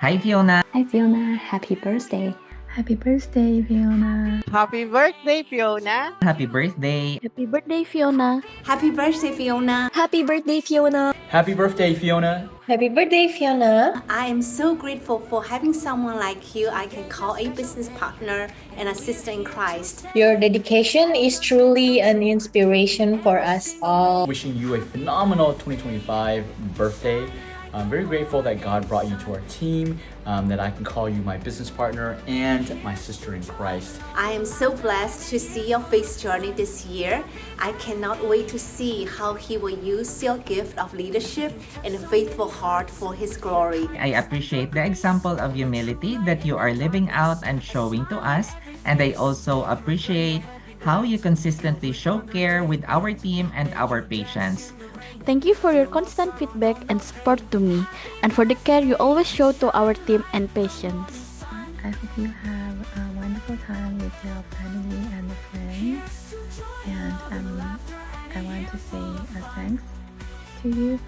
Hi, Fiona. Hi Fiona, happy birthday. Happy birthday, Fiona. Happy birthday, Fiona! Happy birthday. Happy birthday, Fiona. Happy birthday, Fiona. Happy birthday, Fiona. Happy birthday, Fiona. Happy birthday, Fiona. I am so grateful for having someone like you I can call a business partner and a sister in Christ. Your dedication is truly an inspiration for us all. Wishing you a phenomenal 2025 birthday. I'm very grateful that God brought you to our team, that I can call you my business partner and my sister in Christ. I am so blessed to see your faith journey this year. I cannot wait to see how He will use your gift of leadership and a faithful heart for His glory. I appreciate the example of humility that you are living out and showing to us. And I also appreciate how you consistently show care with our team and our patients. Thank you for your constant feedback and support to me, and for the care you always show to our team and patients. I hope you have a wonderful time with your family and friends. And I want to say a thanks to you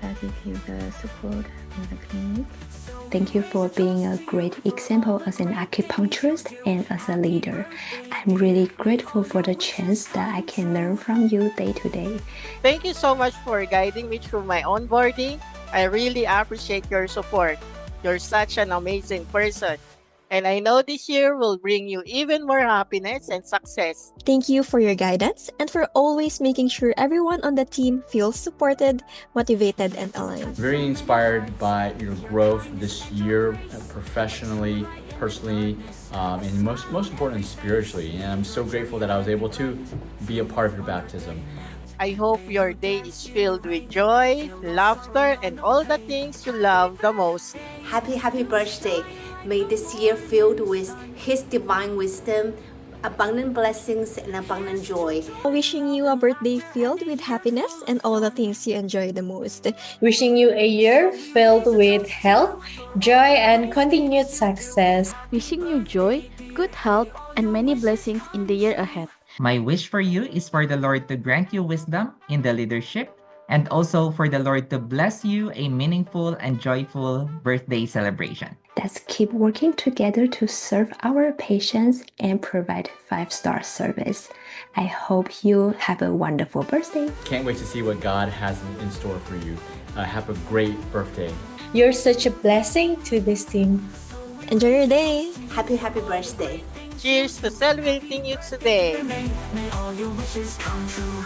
that you give the support in the clinic. Thank you for being a great example as an acupuncturist and as a leader. I'm really grateful for the chance that I can learn from you day to day. Thank you so much for guiding me through my onboarding. I really appreciate your support. You're such an amazing person. And I know this year will bring you even more happiness and success. Thank you for your guidance and for always making sure everyone on the team feels supported, motivated, and aligned. Very inspired by your growth this year, professionally, personally, and most importantly, spiritually. And I'm so grateful that I was able to be a part of your baptism. I hope your day is filled with joy, laughter, and all the things you love the most. Happy birthday. May this year filled with His divine wisdom, abundant blessings, and abundant joy. Wishing you a birthday filled with happiness and all the things you enjoy the most. Wishing you a year filled with health, joy, and continued success. Wishing you joy, good health, and many blessings in the year ahead. My wish for you is for the Lord to grant you wisdom in the leadership and also for the Lord to bless you a meaningful and joyful birthday celebration. Let's keep working together to serve our patients and provide 5-star service. I hope you have a wonderful birthday. Can't wait to see what God has in store for you. Have a great birthday. You're such a blessing to this team. Enjoy your day. Happy birthday. Cheers to celebrating you today. May all your wishes come true.